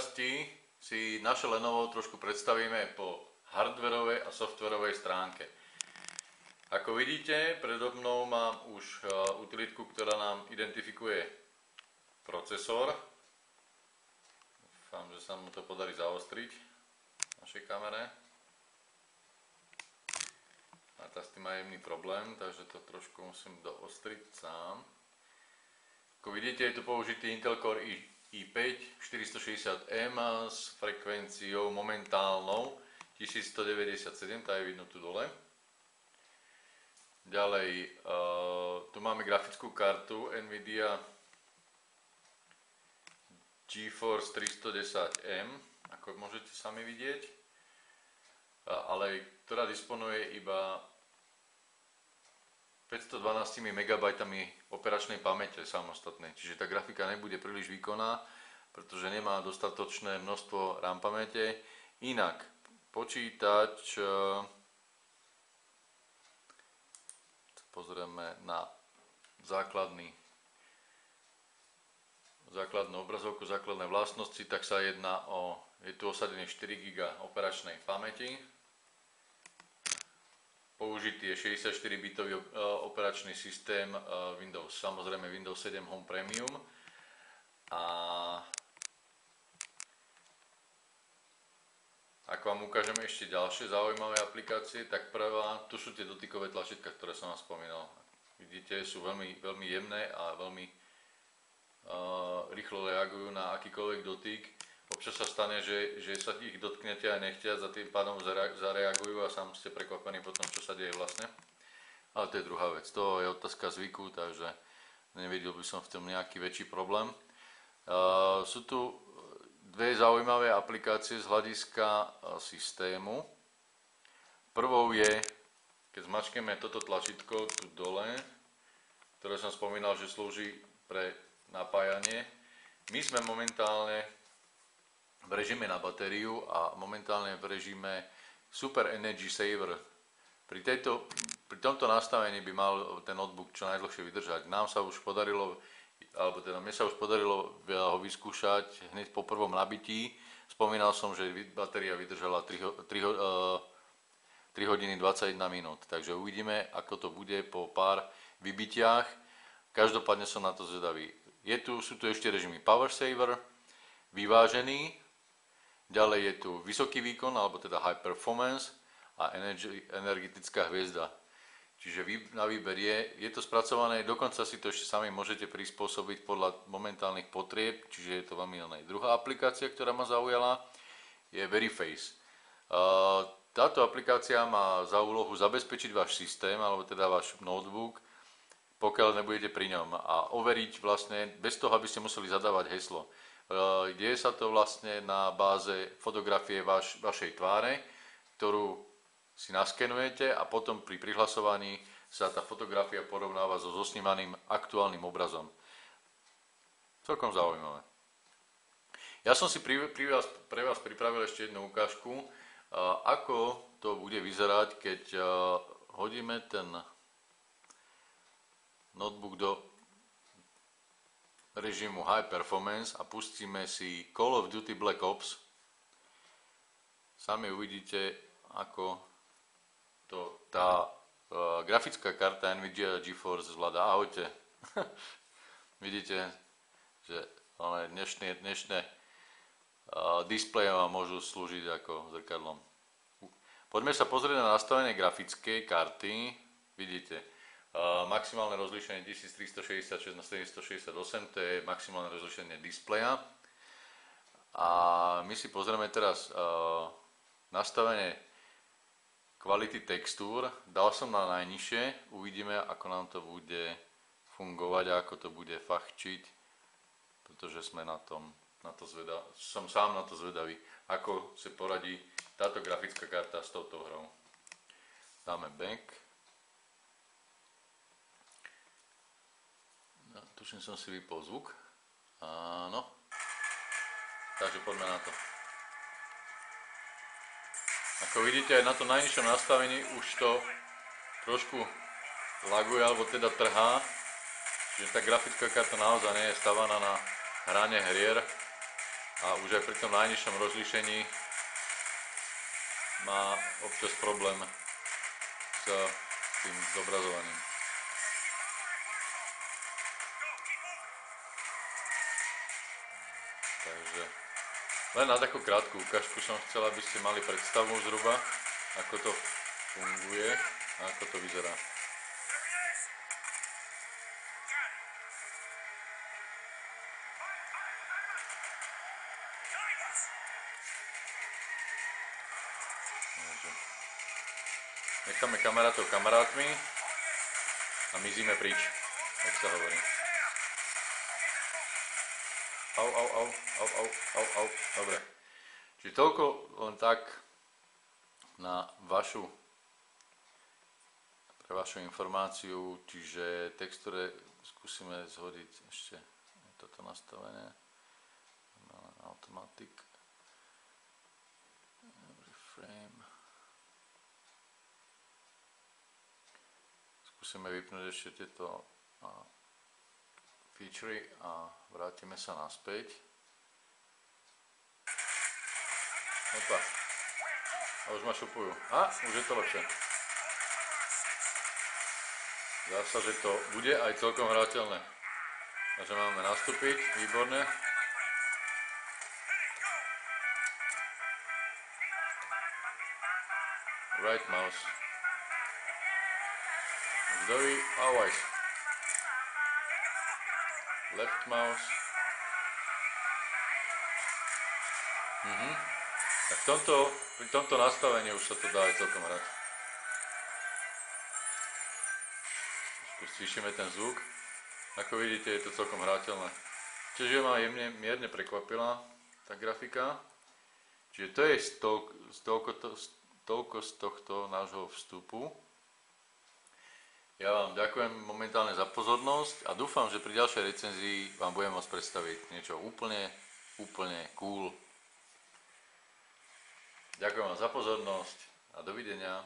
časti si naše Lenovo trošku predstavíme po hardwarovej a softwarovej stránke. Ako vidíte, predo mnou mám už utilitku, ktorá nám identifikuje procesor. Dúfam, že sa mu to podarí zaostriť v našej kamere. A tá s tým má jemný problém, takže to trošku musím doostriť sám. Ako vidíte, je tu použitý Intel Core i5 460M s frekvenciou momentálnou 1197, tá je vidno tu dole. Ďalej, tu máme grafickú kartu Nvidia GeForce 310M, ako môžete sami vidieť, ale ktorá disponuje iba 512 MB operačnej pamäte samostatnej, čiže tá grafika nebude príliš výkonná, pretože nemá dostatočné množstvo RAM pamäte. Inak počítač, pozrieme na základnú obrazovku, základné vlastnosti, tak sa jedná je tu osadený 4 GB operačnej pamäti. Použitý je 64-bitový operačný systém Windows, samozrejme Windows 7 Home Premium. A ako vám ukážem ešte ďalšie zaujímavé aplikácie, tak prvá, tu sú tie dotykové tlačítka, ktoré som vám spomínal. Vidíte, sú veľmi, veľmi jemné a veľmi rýchlo reagujú na akýkoľvek dotyk. Občas sa stane, že sa ich dotknete aj nechtiac a tým pádom zareagujú a sám ste prekvapení potom, čo sa deje vlastne. Ale to je druhá vec, to je otázka zvyku, takže nevidel by som v tom nejaký väčší problém. Sú tu dve zaujímavé aplikácie z hľadiska systému. Prvou je, keď zmačkneme toto tlačítko tu dole, ktoré som spomínal, že slúži pre napájanie. My sme momentálne v režime na batériu a momentálne v režime Super Energy Saver. Pri tomto nastavení by mal ten notebook čo najdlhšie vydržať. Nám sa už podarilo, alebo teda mne sa už podarilo ho vyskúšať hneď po prvom nabití. Spomínal som, že batéria vydržala 3 hodiny 21 minút. Takže uvidíme, ako to bude po pár vybitiach. Každopádne som na to zvedavý. Sú tu ešte režimy Power Saver, vyvážený. Ďalej je tu vysoký výkon, alebo teda High Performance a energetická hviezda. Čiže na výber je to spracované, dokonca si to ešte sami môžete prispôsobiť podľa momentálnych potrieb, čiže je to veľmi iné. Druhá aplikácia, ktorá ma zaujala, je Veriface. Táto aplikácia má za úlohu zabezpečiť váš systém, alebo teda váš notebook, pokiaľ nebudete pri ňom, a overiť vlastne bez toho, aby ste museli zadávať heslo. Deje sa to vlastne na báze fotografie vašej tváre, ktorú si naskenujete a potom pri prihlasovaní sa tá fotografia porovnáva so zosnímaným aktuálnym obrazom. Celkom zaujímavé. Ja som si pre vás pripravil ešte jednu ukážku, ako to bude vyzerať, keď hodíme ten notebook do režimu High Performance a pustíme si Call of Duty Black Ops. Sami uvidíte, ako to tá grafická karta Nvidia GeForce zvláda. Ahojte. Vidíte, že dnešné displeje vám môžu slúžiť ako zrkadlom. Poďme sa pozrieť na nastavenie grafickej karty. Vidíte, maximálne rozlíšenie 1366 na 768, to je maximálne rozlíšenie displeja. A my si pozrieme teraz nastavenie kvality textúr. Dal som na najnižšie, uvidíme, ako nám to bude fungovať a ako to bude fachčiť, pretože som sám na to zvedavý, ako sa poradí táto grafická karta s touto hrou. Dáme back. Tuším, som si vypol zvuk. Áno. Takže poďme na to. Ako vidíte, aj na tom najnižšom nastavení už to trošku laguje, alebo teda trhá. Čiže tá grafická karta naozaj nie je stavaná na hranie hier. a už aj pri tom najnižšom rozlíšení má občas problém s tým zobrazovaním. Takže len na takú krátku ukážku som chcel, aby ste mali predstavu zhruba, ako to funguje a ako to vyzerá. Necháme kamarátov kamarátmi a mizíme pryč, jak sa hovorí. Au, au, au, au, au, au, au. Dobre. Čiže toľko len tak na pre vašu informáciu, čiže textúre skúsime zhodiť ešte toto nastavenie. Automatic. Frame. Skúsime vypnúť ešte tieto featurey a vrátime sa naspäť. Opa. A už ma šupujú. A, už je to lepšie. Zdá sa, že to bude aj celkom hrateľné. Takže máme nastúpiť, výborné. Right mouse. Vždovi always. Left mouse. Tak pri tomto nastavení už sa to dá aj celkom hrať. Slyšíme ten zvuk. Ako vidíte, je to celkom hrateľné. Čiže ma mierne prekvapila tá grafika. Čiže to je toľko z tohto nášho vstupu. Ja vám ďakujem momentálne za pozornosť a dúfam, že pri ďalšej recenzii vám budem môcť predstaviť niečo úplne cool. Ďakujem vám za pozornosť a dovidenia.